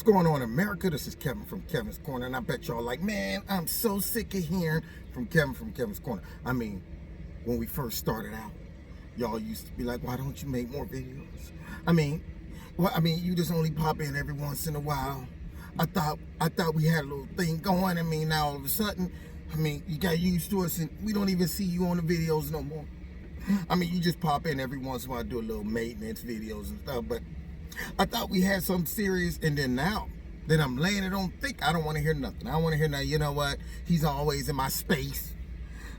going on, America? This is Kevin from Kevin's Corner, and I bet y'all like, man, I'm so sick of hearing from Kevin's Corner. I mean, when we first started out, y'all used to be like, why don't you make more videos? I mean, you just only pop in every once in a while. I thought we had a little thing going. I mean, now all of a sudden, you got used to us, and we don't even see you on the videos no more. You just pop in every once in a while, do a little maintenance videos and stuff, but I thought we had something serious, and then now that I'm laying it on thick, I don't want to hear nothing. I don't want to hear now, you know what? He's always in my space.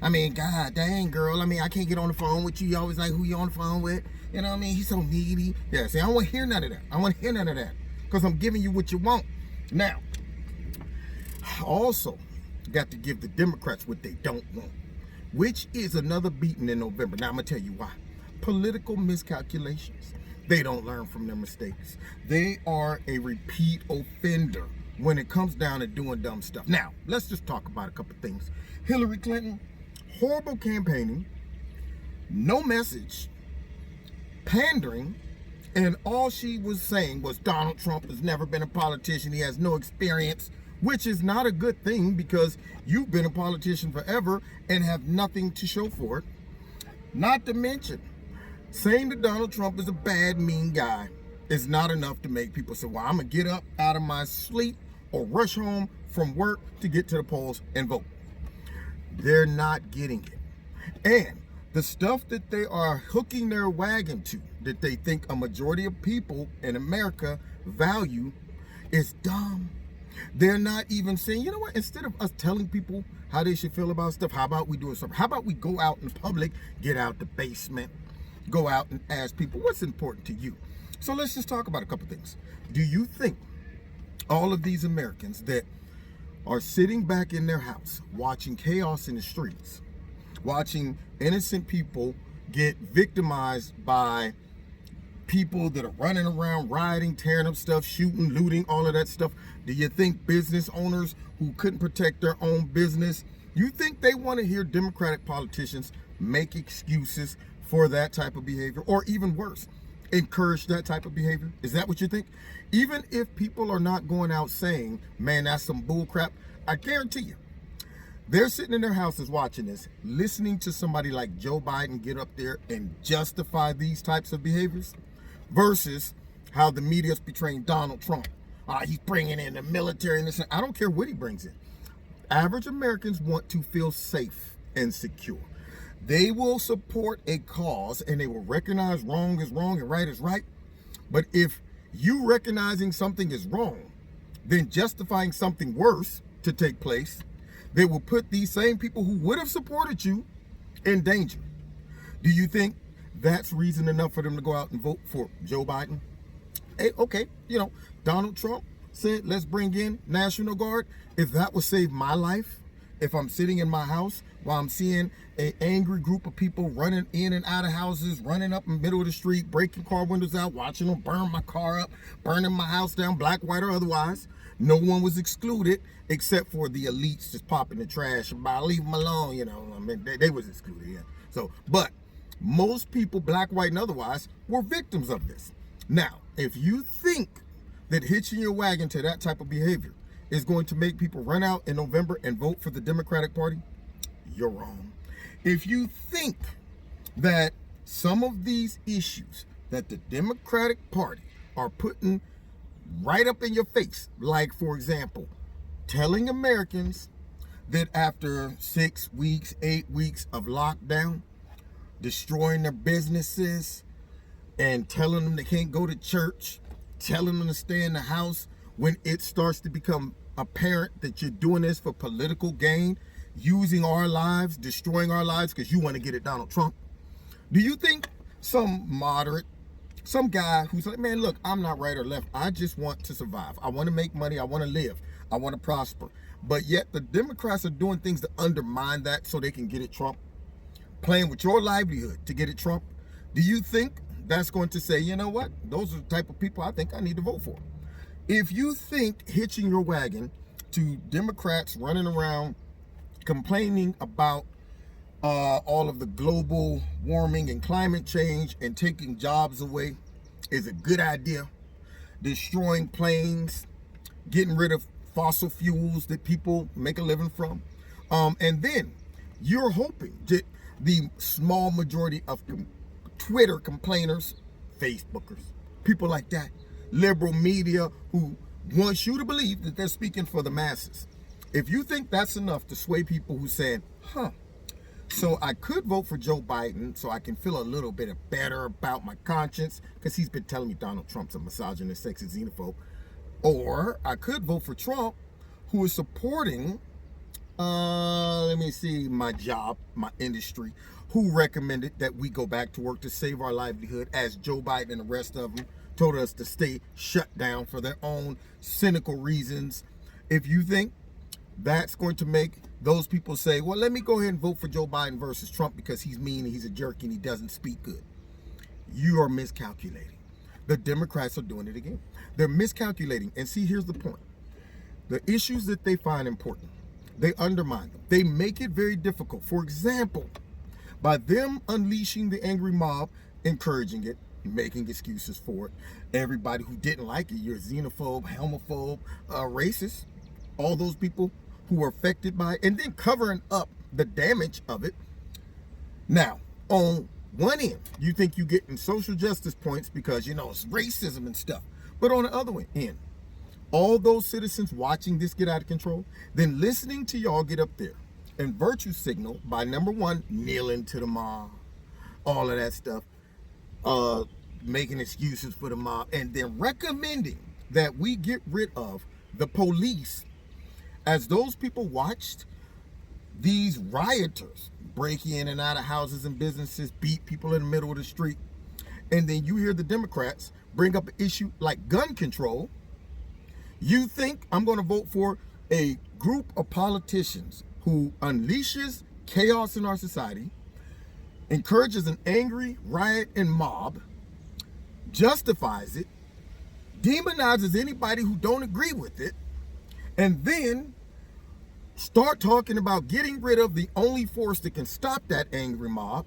God dang, girl. I can't get on the phone with you. You always like who you on the phone with. You know what I mean? He's so needy. Yeah, see, I don't want to hear none of that. I want to hear none of that because I'm giving you what you want. Now, also got to give the Democrats what they don't want, which is another beating in November. Now, I'm going to tell you why. Political miscalculations. They don't learn from their mistakes. They are a repeat offender when it comes down to doing dumb stuff. Now, let's just talk about a couple things. Hillary Clinton, horrible campaigning, no message, pandering, and all she was saying was Donald Trump has never been a politician. He has no experience, which is not a good thing because you've been a politician forever and have nothing to show for it. Not to mention, saying that Donald Trump is a bad, mean guy is not enough to make people say, well, I'm going to get up out of my sleep or rush home from work to get to the polls and vote. They're not getting it. And the stuff that they are hooking their wagon to, that they think a majority of people in America value, is dumb. They're not even saying, you know what, instead of us telling people how they should feel about stuff, how about we do something? How about we go out in public, get out the basement, go out and ask people what's important to you. So let's just talk about a couple things. Do you think all of these Americans that are sitting back in their house watching chaos in the streets, watching innocent people get victimized by people that are running around, rioting, tearing up stuff, shooting, looting, all of that stuff, do you think business owners who couldn't protect their own business, you think they want to hear Democratic politicians make excuses for that type of behavior, or even worse, encourage that type of behavior? Is that what you think? Even if people are not going out saying, man, that's some bull crap, I guarantee you, they're sitting in their houses watching this, listening to somebody like Joe Biden get up there and justify these types of behaviors, versus how the media's portraying Donald Trump. He's bringing in the military and this. I don't care what he brings in. Average Americans want to feel safe and secure. They will support a cause and they will recognize wrong is wrong and right is right. But if you recognizing something is wrong, then justifying something worse to take place, they will put these same people who would have supported you in danger. Do you think that's reason enough for them to go out and vote for Joe Biden? Hey, okay, Donald Trump said, let's bring in National Guard. If that would save my life, if I'm sitting in my house while I'm seeing an angry group of people running in and out of houses, running up in the middle of the street, breaking car windows out, watching them burn my car up, burning my house down, black, white, or otherwise, no one was excluded except for the elites just popping the trash and leave them alone, they was excluded, yeah. So, but most people, black, white, and otherwise, were victims of this. Now, if you think that hitching your wagon to that type of behavior is going to make people run out in November and vote for the Democratic Party, you're wrong. If you think that some of these issues that the Democratic Party are putting right up in your face, like, for example, telling Americans that after 6 weeks, 8 weeks of lockdown, destroying their businesses and telling them they can't go to church, telling them to stay in the house, when it starts to become apparent that you're doing this for political gain, using our lives, destroying our lives because you want to get at Donald Trump. Do you think some moderate, some guy who's like, man, look, I'm not right or left. I just want to survive. I want to make money. I want to live. I want to prosper. But yet the Democrats are doing things to undermine that so they can get at Trump, playing with your livelihood to get at Trump. Do you think that's going to say, you know what? Those are the type of people I think I need to vote for. If you think hitching your wagon to Democrats running around complaining about all of the global warming and climate change and taking jobs away is a good idea, destroying planes, getting rid of fossil fuels that people make a living from. And then you're hoping that the small majority of Twitter complainers, Facebookers, people like that, liberal media who wants you to believe that they're speaking for the masses. If you think that's enough to sway people who said, so I could vote for Joe Biden so I can feel a little bit better about my conscience because he's been telling me Donald Trump's a misogynist, sexist, xenophobe. Or I could vote for Trump, who is supporting, my job, my industry, who recommended that we go back to work to save our livelihood, as Joe Biden and the rest of them told us to stay shut down for their own cynical reasons. If you think that's going to make those people say, well, let me go ahead and vote for Joe Biden versus Trump because he's mean and he's a jerk and he doesn't speak good, you are miscalculating. The Democrats are doing it again. They're miscalculating. And see, here's the point. The issues that they find important, they undermine them. They make it very difficult. For example, by them unleashing the angry mob, encouraging it, making excuses for it, everybody who didn't like it, you're a xenophobe, homophobe, racist, all those people who were affected by it, and then covering up the damage of it. Now, on one end, you think you're getting social justice points because, it's racism and stuff. But on the other end, all those citizens watching this get out of control, then listening to y'all get up there and virtue signal by, number one, kneeling to the mob, all of that stuff, making excuses for the mob, and then recommending that we get rid of the police. As those people watched these rioters break in and out of houses and businesses, beat people in the middle of the street, and then you hear the Democrats bring up an issue like gun control, you think I'm going to vote for a group of politicians who unleashes chaos in our society, encourages an angry riot and mob, justifies it, demonizes anybody who don't agree with it, and then start talking about getting rid of the only force that can stop that angry mob,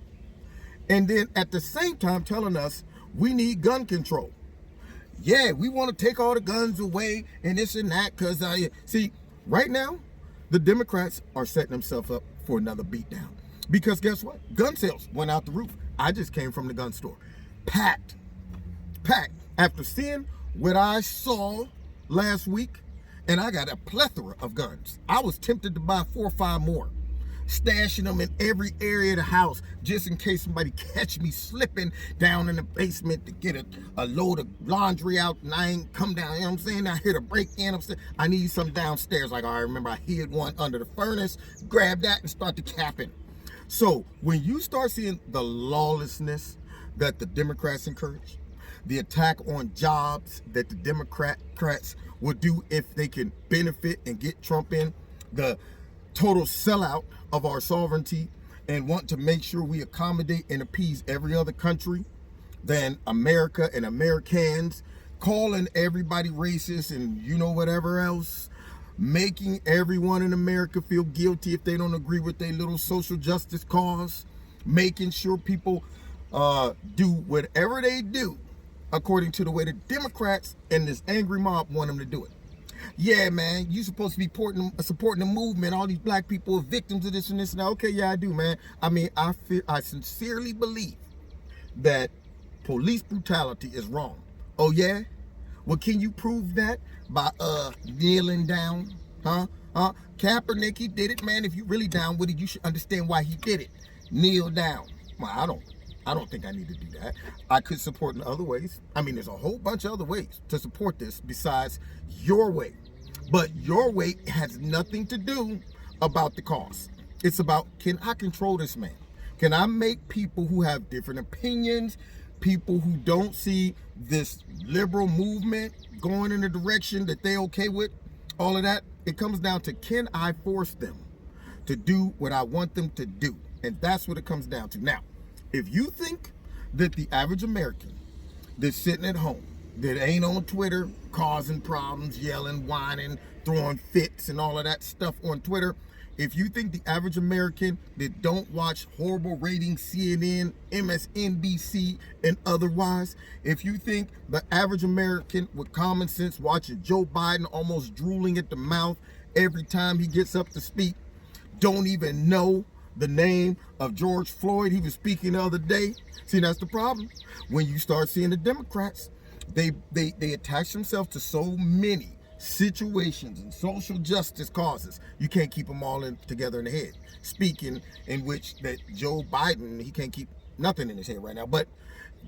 and then at the same time telling us we need gun control. Yeah, we want to take all the guns away and this and that because, see, right now, the Democrats are setting themselves up for another beatdown. Because guess what? Gun sales went out the roof. I just came from the gun store. Packed. After seeing what I saw last week, and I got a plethora of guns. I was tempted to buy 4 or 5 more, stashing them in every area of the house just in case somebody catch me slipping down in the basement to get a load of laundry out and I ain't come down, you know what I'm saying? I hit a break in upstairs. I need some downstairs. Like, I remember I hid one under the furnace, grab that and start to capping. So when you start seeing the lawlessness that the Democrats encourage, the attack on jobs that the Democrats will do if they can benefit and get Trump in, the total sellout of our sovereignty and want to make sure we accommodate and appease every other country than America and Americans, calling everybody racist and whatever else, making everyone in America feel guilty if they don't agree with their little social justice cause, making sure people do whatever they do according to the way the Democrats and this angry mob want them to do it. Yeah, man, you supposed to be supporting the movement. All these black people are victims of this and this and that. Okay, yeah, I do, man. I mean, I sincerely believe that police brutality is wrong. Oh, yeah? Well, can you prove that by kneeling down? Kaepernick, he did it, man. If you really down with it, you should understand why he did it. Kneel down. Well, I don't think I need to do that. I could support in other ways. I mean, there's a whole bunch of other ways to support this besides your way. But your way has nothing to do about the cause. It's about, can I control this man? Can I make people who have different opinions, people who don't see this liberal movement going in a direction that they okay with, all of that? It comes down to, can I force them to do what I want them to do? And that's what it comes down to. Now, if you think that the average American that's sitting at home, that ain't on Twitter causing problems, yelling, whining, throwing fits and all of that stuff on Twitter, If you think the average American that don't watch horrible ratings, CNN, MSNBC, and otherwise, if you think the average American with common sense watching Joe Biden almost drooling at the mouth every time he gets up to speak, don't even know the name of George Floyd, he was speaking the other day. See, that's the problem. When you start seeing the Democrats, they attach themselves to so many situations and social justice causes. You can't keep them all together in the head. Speaking in which that Joe Biden, he can't keep nothing in his head right now. But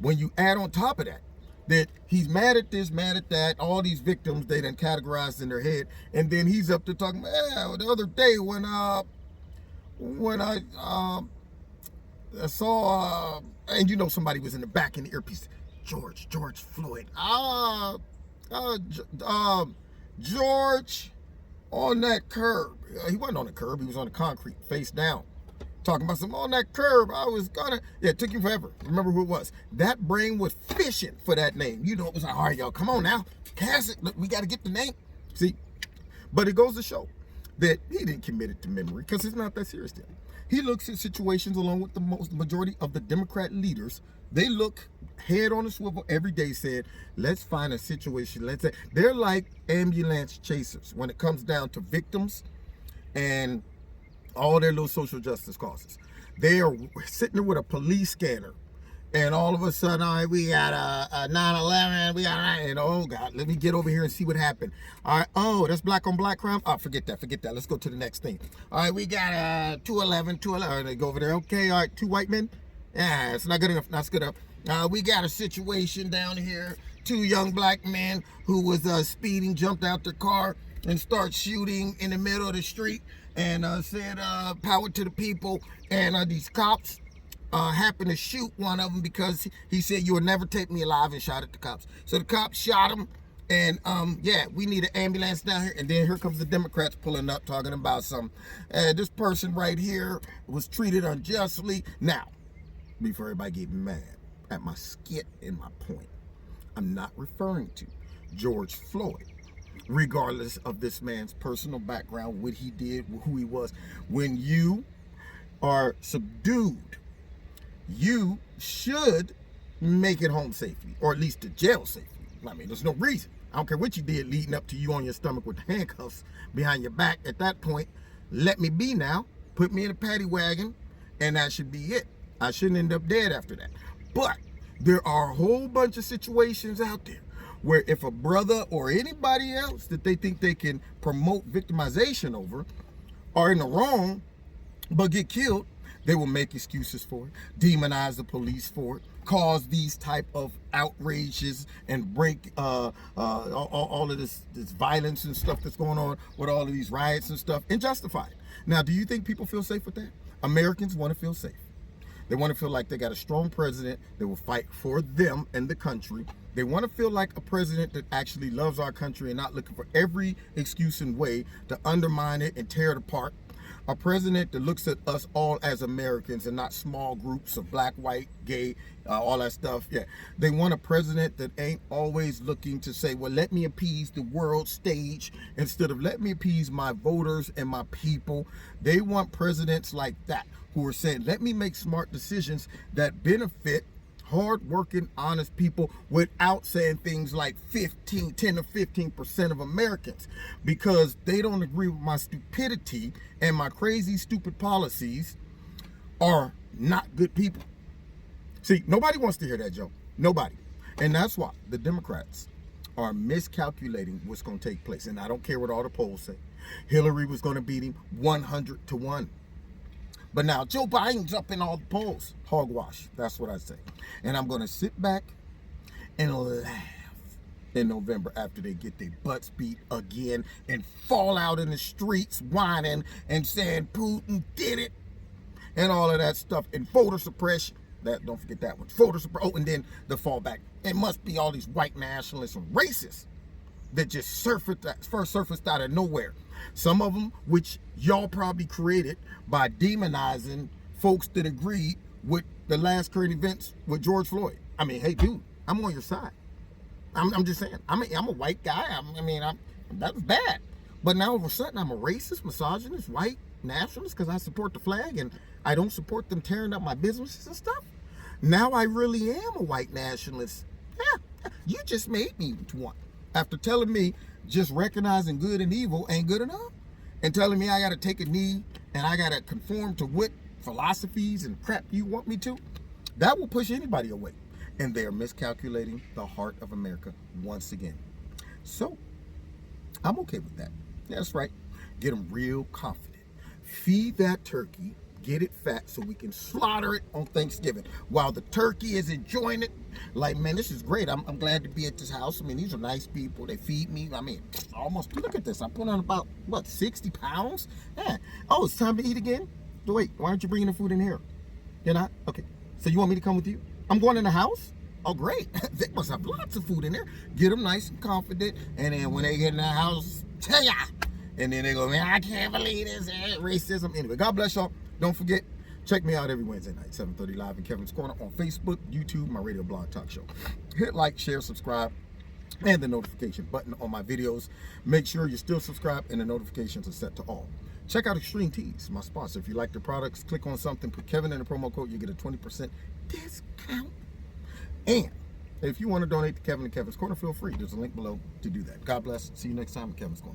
when you add on top of that, that he's mad at this, mad at that, all these victims they done categorized in their head, and then he's up to talking, the other day when I saw, and you know somebody was in the back in the earpiece, George Floyd, George on that curb. He wasn't on the curb, he was on the concrete, face down. Talking about some on that curb, it took him forever. Remember who it was. That brain was fishing for that name. You know, it was like, all right, y'all, come on now. Cast it, look, we got to get the name. See, but it goes to show that he didn't commit it to memory because it's not that serious to him. He looks at situations along with the majority of the Democrat leaders. They look head on a swivel every day, said, let's find a situation. Let's say they're like ambulance chasers when it comes down to victims and all their little social justice causes. They are sitting there with a police scanner, and all of a sudden, all right, we got a 9/11, we got, and oh God, let me get over here and see what happened. All right, oh, that's black on black crime. Oh, forget that. Let's go to the next thing. All right, we got 211. They go over there. Okay, all right, 2 white men. Yeah, it's not good enough. Not good enough. We got a situation down here. 2 young black men who was speeding, jumped out their car and start shooting in the middle of the street and said power to the people, and these cops happened to shoot one of them because he said you will never take me alive, and shot at the cops. So the cops shot him, and we need an ambulance down here. And then here comes the Democrats pulling up talking about this person right here was treated unjustly. Now, before everybody get mad at my skit and my point, I'm not referring to George Floyd, regardless of this man's personal background, what he did, who he was. When you are subdued, you should make it home safely, or at least to jail safely. I mean, there's no reason. I don't care what you did leading up to you on your stomach with handcuffs behind your back. At that point, let me be now, put me in a paddy wagon, and that should be it. I shouldn't end up dead after that. But there are a whole bunch of situations out there where if a brother or anybody else that they think they can promote victimization over are in the wrong but get killed, they will make excuses for it, demonize the police for it, cause these type of outrages and break all of this violence and stuff that's going on with all of these riots and stuff, and justify it. Now, do you think people feel safe with that? Americans want to feel safe. They want to feel like they got a strong president that will fight for them and the country. They want to feel like a president that actually loves our country and not looking for every excuse and way to undermine it and tear it apart. A president that looks at us all as Americans and not small groups of black, white, gay, all that stuff. Yeah, they want a president that ain't always looking to say, well, let me appease the world stage instead of let me appease my voters and my people. They want presidents like that who are saying, let me make smart decisions that benefit hard-working, honest people without saying things like 10 to 15% of Americans, because they don't agree with my stupidity and my crazy, stupid policies are not good people. See, nobody wants to hear that joke. Nobody. And that's why the Democrats are miscalculating what's going to take place. And I don't care what all the polls say. Hillary was going to beat him 100-1. But now Joe Biden's up in all the polls. Hogwash. That's what I say. And I'm going to sit back and laugh in November after they get their butts beat again and fall out in the streets whining and saying Putin did it and all of that stuff. And voter suppression. Don't forget that one. Voter suppression. Oh, and then the fallback. It must be all these white nationalists and racists that just surfaced out of nowhere. Some of them, which y'all probably created by demonizing folks that agreed with the last current events with George Floyd. I mean, hey, dude, I'm on your side. I'm just saying. I'm a white guy. That was bad. But now all of a sudden I'm a racist, misogynist, white nationalist because I support the flag and I don't support them tearing up my businesses and stuff. Now I really am a white nationalist. Yeah, you just made me one. After telling me just recognizing good and evil ain't good enough, and telling me I got to take a knee and I got to conform to what philosophies and crap you want me to, that will push anybody away. And they're miscalculating the heart of America once again. So I'm okay with that. That's right. Get them real confident. Feed that turkey, get it fat so we can slaughter it on Thanksgiving. While the turkey is enjoying it, like, man, this is great. I'm glad to be at this house. I mean, these are nice people. They feed me. I mean, almost, look at this. I put on about, what, 60 pounds? Yeah. Oh, it's time to eat again? Wait, why aren't you bringing the food in here? You're not? Okay. So you want me to come with you? I'm going in the house? Oh, great. They must have lots of food in there. Get them nice and confident. And then when they get in the house, tell ya. And then they go, man, I can't believe this racism. Anyway, God bless y'all. Don't forget, check me out every Wednesday night, 7:30 live in Kevin's Corner on Facebook, YouTube, my radio blog talk show. Hit like, share, subscribe, and the notification button on my videos. Make sure you're still subscribed and the notifications are set to all. Check out Extreme Teas, my sponsor. If you like the products, click on something, put Kevin in the promo code, you get a 20% discount. And if you want to donate to Kevin and Kevin's Corner, feel free. There's a link below to do that. God bless. See you next time in Kevin's Corner.